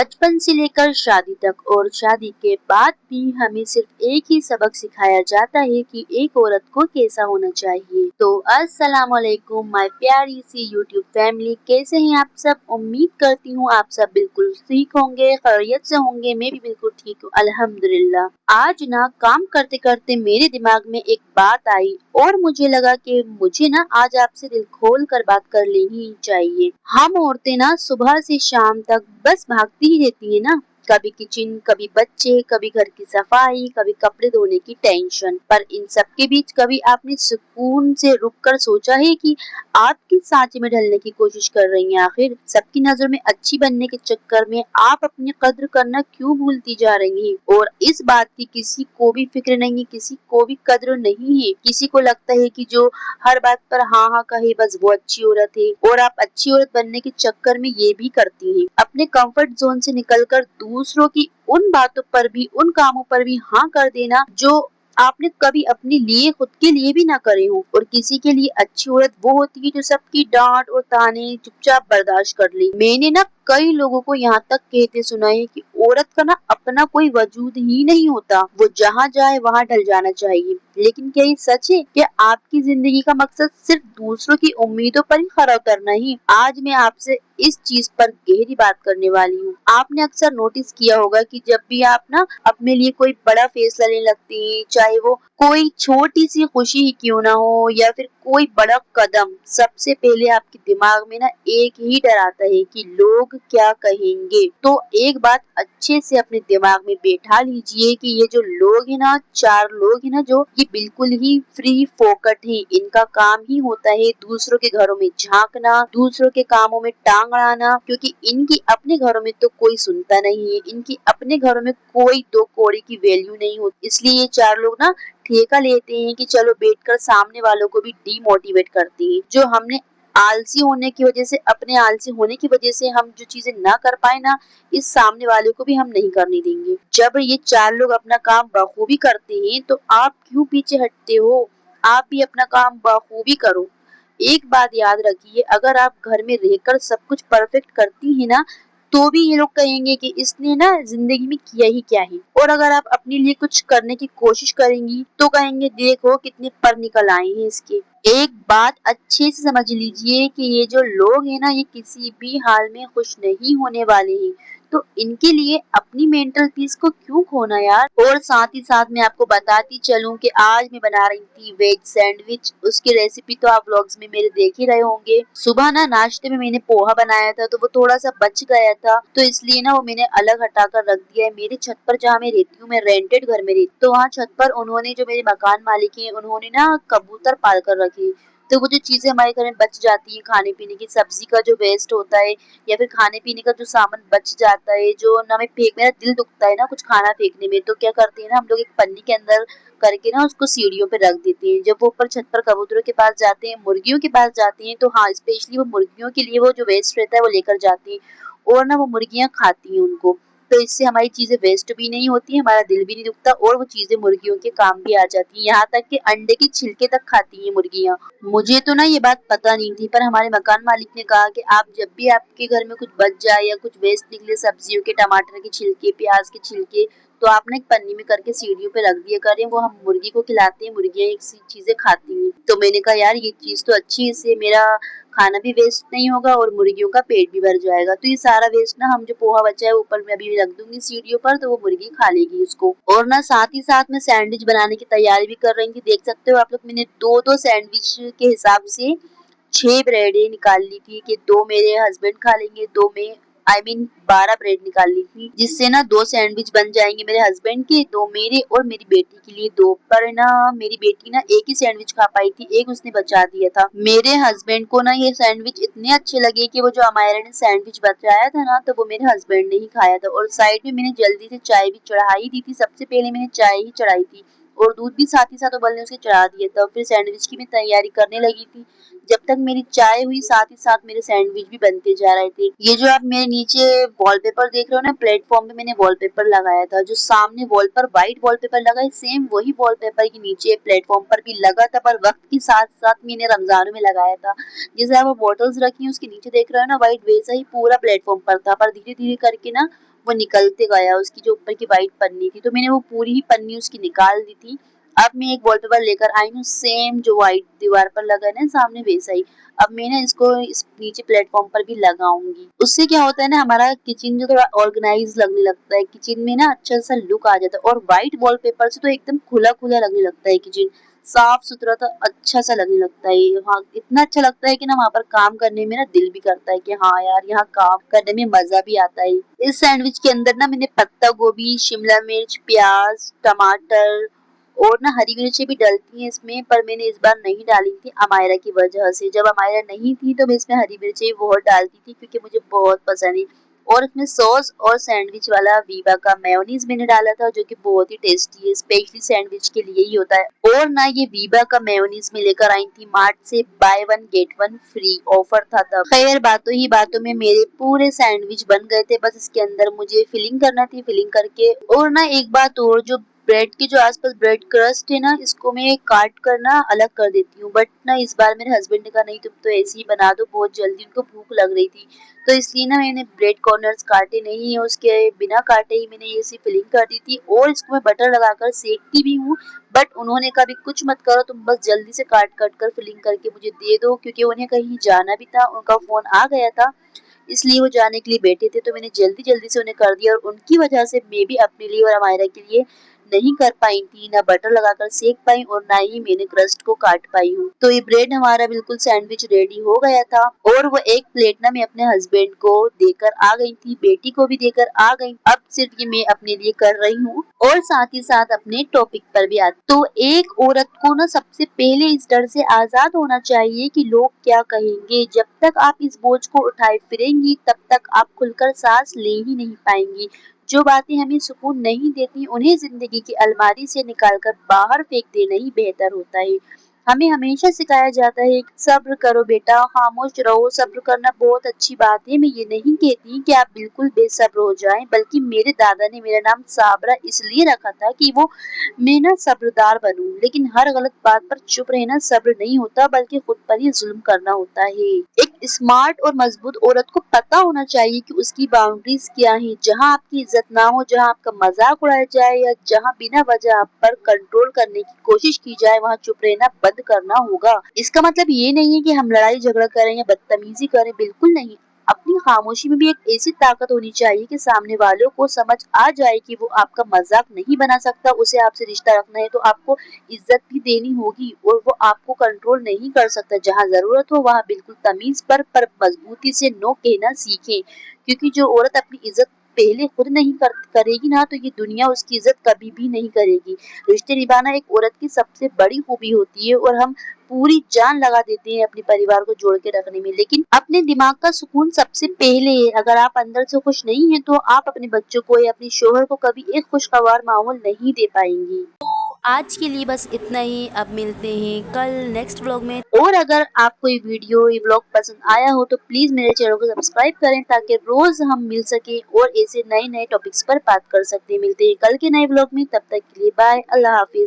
बचपन से लेकर शादी तक और शादी के बाद भी हमें सिर्फ एक ही सबक सिखाया जाता है कि एक औरत को कैसा होना चाहिए। तो अस्सलाम वालेकुम माय प्यारी सी यूट्यूब फैमिली, कैसे हैं आप सब। उम्मीद करती हूँ आप सब बिल्कुल ठीक होंगे, खैरियत से होंगे। मैं भी बिल्कुल ठीक हूँ अल्हम्दुलिल्लाह। आज ना काम करते करते मेरे दिमाग में एक बात आई और मुझे लगा कि मुझे ना आज आपसे दिल खोल कर बात कर लेनी चाहिए। हम औरतें ना सुबह से शाम तक बस भागती ही रहती है ना, कभी किचन, कभी बच्चे, कभी घर की सफाई, कभी कपड़े धोने की टेंशन। पर इन सब के बीच कभी आपने सुकून से रुक कर सोचा है कि आप किस सांचे में ढलने की कोशिश कर रही हैं। आखिर सबकी नजर में अच्छी बनने के चक्कर में आप अपनी कद्र करना क्यों भूलती जा रही हैं। और इस बात की किसी को भी फिक्र नहीं है, किसी को भी कद्र नहीं है। किसी को लगता है कि जो हर बात पर हाँ हाँ कहे बस वो अच्छी औरत है। और आप अच्छी औरत बनने के चक्कर में ये भी करती हैं, अपने कंफर्ट जोन से निकलकर दूसरों की उन बातों पर भी, उन कामों पर भी हाँ कर देना जो आपने कभी अपने लिए, खुद के लिए भी ना करे हो। और किसी के लिए अच्छी औरत वो होती है जो सबकी डांट और ताने चुपचाप बर्दाश्त कर ले। मैंने ना कई लोगों को यहाँ तक कहते सुना है कि औरत का ना अपना कोई वजूद ही नहीं होता, वो जहाँ जाए वहाँ ढल जाना चाहिए। लेकिन क्या ये सच है? क्या आपकी जिंदगी का मकसद सिर्फ दूसरों की उम्मीदों पर ही खरा उतरना ही? आज मैं आपसे इस चीज पर गहरी बात करने वाली हूँ। आपने अक्सर नोटिस किया होगा कि जब भी आप ना अपने लिए कोई बड़ा फैसला लेने लगती हैं, चाहे वो कोई छोटी सी खुशी ही क्यों ना हो या फिर कोई बड़ा कदम, सबसे पहले आपके दिमाग में ना एक ही डर आता है कि लोग क्या कहेंगे। तो एक बात अच्छे से अपने दिमाग में बैठा लीजिए कि ये जो लोग हैं ना, चार लोग हैं ना, जो ये बिल्कुल ही फ्री फोकट है। इनका काम ही होता है दूसरों के घरों में झांकना, दूसरों के कामों में टांग अड़ाना, क्योंकि इनकी अपने घरों में तो कोई सुनता नहीं है, इनकी अपने घरों में कोई दो कौड़ी की वैल्यू नहीं होती। इसलिए ये चार लोग ना ठेका लेते हैं कि चलो बैठकर सामने वालों को भी डीमोटिवेट करते हैं। जो हमने आलसी होने की वजह से, अपने आलसी होने की वजह से हम जो चीजें ना कर पाए ना, इस सामने वाले को भी हम नहीं करने देंगे। जब ये चार लोग अपना काम बखूबी करते हैं तो आप क्यों पीछे हटते हो? आप भी अपना काम बखूबी करो। एक बात याद रखिए, अगर आप घर में रहकर सब कुछ परफेक्ट करती है ना, तो भी ये लोग कहेंगे कि इसने ना जिंदगी में किया ही क्या है। और अगर आप अपने लिए कुछ करने की कोशिश करेंगी तो कहेंगे देखो कितने पर निकल आए हैं इसके। एक बात अच्छे से समझ लीजिए कि ये जो लोग हैं ना, ये किसी भी हाल में खुश नहीं होने वाले हैं। तो इनके लिए अपनी मेंटल पीस को क्यों खोना यार। और साथ ही साथ मैं आपको बताती चलूं कि आज मैं बना रही थी वेज सैंडविच। उसकी रेसिपी तो आप व्लॉग्स में मेरे देख ही रहे होंगे। सुबह ना नाश्ते में मैंने पोहा बनाया था, तो वो थोड़ा सा बच गया था, तो इसलिए ना वो मैंने अलग हटा कर रख दिया है। मेरी छत पर जहाँ मैं रहती हूँ, मैं रेंटेड घर में रहती हूँ, तो वहाँ छत पर उन्होंने, जो मेरे मकान मालिक है, उन्होंने ना कबूतर पाल कर रखे। तो वो जो चीजें हमारे घर में बच जाती है, खाने पीने की, सब्जी का जो वेस्ट होता है या फिर खाने पीने का जो सामान बच जाता है, जो ना मैं फेंक, मेरा दिल दुखता है ना कुछ खाना फेंकने में, तो क्या करते हैं ना हम लोग, एक पन्नी के अंदर करके ना उसको सीढ़ियों पे रख देते हैं। जब वो ऊपर छत पर कबूतरों के पास जाते हैं, मुर्गियों के पास जाते हैं, तो हाँ स्पेशली वो मुर्गियों के लिए वो जो वेस्ट रहता है वो लेकर जाती है और ना वो मुर्गियां खाती हैं उनको। तो इससे हमारी चीजें वेस्ट भी नहीं होती है, हमारा दिल भी नहीं दुखता और वो चीजें मुर्गियों के काम भी आ जाती है। यहाँ तक कि अंडे के छिलके तक खाती हैं मुर्गियां। मुझे तो ना ये बात पता नहीं थी, पर हमारे मकान मालिक ने कहा कि आप जब भी आपके घर में कुछ बच जाए या कुछ वेस्ट निकले, सब्जियों के, टमाटर के छिलके, प्याज के छिलके, तो आप ना एक पन्नी में करके सीढ़ियों पे रख दिया करें, वो हम मुर्गी को खिलाते हैं, मुर्गियां एक सी चीजें खाती हैं। तो मैंने कहा यार ये चीज तो अच्छी है, इससे मेरा खाना भी वेस्ट नहीं होगा और मुर्गियों का पेट भी भर जाएगा। तो ये सारा वेस्ट ना, हम जो पोहा बचा है ऊपर मैं अभी रख दूंगी सीढ़ियों पर, तो वो मुर्गी खा लेगी उसको। और ना साथ ही साथ मैं सैंडविच बनाने की तैयारी भी कर रही थी। देख सकते हो आप लोग, मैंने दो दो सैंडविच के हिसाब से 6 ब्रेडें निकाल ली थी कि 2 मेरे हस्बैंड खा लेंगे, 2 मैं, आई मीन 12 ब्रेड निकाल ली थी, जिससे ना 2 सैंडविच बन जाएंगे मेरे हस्बैंड के, 2 मेरे और मेरी बेटी के लिए 2। पर ना मेरी बेटी ना एक ही सैंडविच खा पाई थी, एक उसने बचा दिया था। मेरे हस्बैंड को ना ये सैंडविच इतने अच्छे लगे कि वो जो अमायरा ने सैंडविच बचाया था ना, तो वो मेरे हस्बैंड ने ही खाया था। और साइड में मैंने जल्दी से चाय भी चढ़ा ही दी थी, सबसे पहले मैंने चाय ही चढ़ाई थी और दूध भी साथ ही साथ उबलने उसके चढ़ा दिया था। फिर सैंडविच की मैं तैयारी करने लगी थी, जब तक मेरी चाय हुई साथ ही साथ मेरे सैंडविच भी बनते जा रहे थे। ये जो आप मेरे नीचे वॉलपेपर देख रहे हो ना, प्लेटफॉर्म पे मैंने वॉलपेपर लगाया था। जो सामने वॉल पर व्हाइट वॉलपेपर लगा है, सेम वही वॉलपेपर के नीचे प्लेटफॉर्म पर भी लगा था, पर वक्त के साथ साथ मैंने रमजानों में लगाया था। जैसे आप बॉटल्स रखी हैं उसके नीचे देख रहे हो ना व्हाइट, वैसा ही पूरा प्लेटफॉर्म पर था, पर धीरे धीरे करके ना वो निकलते गया। उसकी जो ऊपर की व्हाइट पन्नी थी तो मैंने वो पूरी ही पन्नी उसकी निकाल दी थी। अब मैं एक वॉलपेपर लेकर आई हूँ, सेम जो व्हाइट दीवार पर लगा है ना सामने, वैसा ही। अब मैं ना इसको इस नीचे प्लेटफॉर्म पर भी लगाऊंगी। उससे क्या होता है ना, हमारा किचन जो थोड़ा ऑर्गेनाइज लगने लगता है, किचन में ना अच्छा सा लुक आ जाता है। और व्हाइट वॉलपेपर से तो एकदम खुला खुला लगने लगता है किचन, साफ सुथरा, तो अच्छा सा लगने लगता है। हाँ, इतना अच्छा लगता है कि ना वहाँ पर काम करने में ना दिल भी करता है कि हाँ यार यहाँ काम करने में मजा भी आता है। इस सैंडविच के अंदर ना मैंने पत्ता गोभी, शिमला मिर्च, प्याज, टमाटर और ना हरी मिर्ची भी डलती है इसमें, पर मैंने इस बार नहीं डाली थी अमायरा की वजह से। जब अमायरा नहीं थी तो मैं इसमें हरी मिर्ची बहुत डालती थी क्योंकि मुझे बहुत पसंद है। और इसमें सॉस और सैंडविच वाला वीवा का मेयोनीज मैंने डाला था, जो कि बहुत ही टेस्टी है, स्पेशली सैंडविच के लिए ही होता है। और ना ये वीवा का मेयोनीज में लेकर आई थी मार्ट से, by one get one free offer था तब। खैर बातों ही बातों में मेरे पूरे सैंडविच बन गए थे, बस इसके अंदर मुझे फिलिंग करना थी। फिलिंग करके और ना एक बात और, जो ब्रेड के जो आसपास ब्रेड क्रस्ट है ना, इसको मैं काट कर ना अलग कर देती हूँ। बट ना इस बार मेरे हस्बैंड ने कहा नहीं तुम तो ऐसे ही बना दो, बहुत जल्दी उनको भूख लग रही थी, तो इसलिए ना मैंने ब्रेड कॉर्नर्स काटे नहीं है, उसके बिना काटे ही मैंने ऐसी फिलिंग कर दी थी। और इसको मैं बटर लगाकर सेकती भी हूँ। बट उन्होंने कभी कुछ मत करो, तुम बस जल्दी से काट काट कर फिलिंग करके मुझे दे दो, क्योंकि उन्हें कहीं जाना भी था, उनका फोन आ गया था, इसलिए वो जाने के लिए बैठे थे। तो मैंने जल्दी जल्दी से उन्हें कर दिया, और उनकी वजह से मैं भी अपने लिए और अमायरा के लिए नहीं कर पाई थी, ना बटर लगाकर सेक पाई और ना ही मैंने क्रस्ट को काट पाई हूँ। तो ये ब्रेड हमारा बिल्कुल सैंडविच रेडी हो गया था। और वो एक प्लेट ना मैं अपने हस्बैंड को देकर आ गई थी, बेटी को भी देकर आ गई। अब सिर्फ ये मैं अपने लिए कर रही हूँ और साथ ही साथ अपने टॉपिक पर भी आती। तो एक औरत को ना सबसे पहले इस डर से आजाद होना चाहिए कि लोग क्या कहेंगे। जब तक आप इस बोझ को उठाए फिरेंगी तब तक आप खुलकर सांस ले ही नहीं पाएंगी। जो बातें हमें सुकून नहीं देती उन्हें जिंदगी की अलमारी से निकालकर बाहर फेंक देना ही बेहतर होता है। हमें हमेशा सिखाया जाता है सब्र करो बेटा, खामोश रहो। सब्र करना बहुत अच्छी बात है, मैं ये नहीं कहती कि आप बिल्कुल बेसब्र हो जाएं, बल्कि मेरे दादा ने मेरा नाम साबरा इसलिए रखा था कि वो मैं ना सब्रदार बनूं। लेकिन हर गलत बात पर चुप रहना सब्र नहीं होता, बल्कि खुद पर ही जुल्म करना होता है। एक स्मार्ट और मजबूत औरत को पता होना चाहिए कि उसकी बाउंड्रीज क्या है। जहाँ आपकी इज्जत ना हो, जहाँ आपका मजाक उड़ाया जाए, या जहाँ बिना वजह आप पर कंट्रोल करने की कोशिश की जाए, वहाँ चुप रहना बंद करना होगा। इसका मतलब ये नहीं है कि हम लड़ाई झगड़ा करें या बदतमीजी करें, बिल्कुल नहीं। अपनी खामोशी में भी एक ऐसी ताकत होनी चाहिए कि सामने वालों को समझ आ जाए कि वो आपका मजाक नहीं बना सकता। उसे आपसे रिश्ता रखना है तो आपको इज्जत भी देनी होगी, और वो आपको कंट्रोल नहीं कर सकता। जहाँ जरूरत हो वहाँ बिल्कुल तमीज पर मजबूती से नो कहना सीखे, क्योंकि जो औरत अपनी इज्जत पहले खुद नहीं करेगी ना, तो ये दुनिया उसकी इज्जत कभी भी नहीं करेगी। रिश्ते निभाना एक औरत की सबसे बड़ी खूबी होती है, और हम पूरी जान लगा देते हैं अपने परिवार को जोड़ के रखने में, लेकिन अपने दिमाग का सुकून सबसे पहले है। अगर आप अंदर से खुश नहीं है तो आप अपने बच्चों को या अपने शोहर को कभी एक खुशगवार माहौल नहीं दे पाएंगी। आज के लिए बस इतना ही। अब मिलते हैं कल नेक्स्ट व्लॉग में। और अगर आपको ये वीडियो ये व्लॉग पसंद आया हो तो प्लीज मेरे चैनल को सब्सक्राइब करें, ताकि रोज हम मिल सके और ऐसे नए नए टॉपिक्स पर बात कर सकते हैं। मिलते हैं कल के नए व्लॉग में, तब तक के लिए बाय, अल्लाह हाफिज।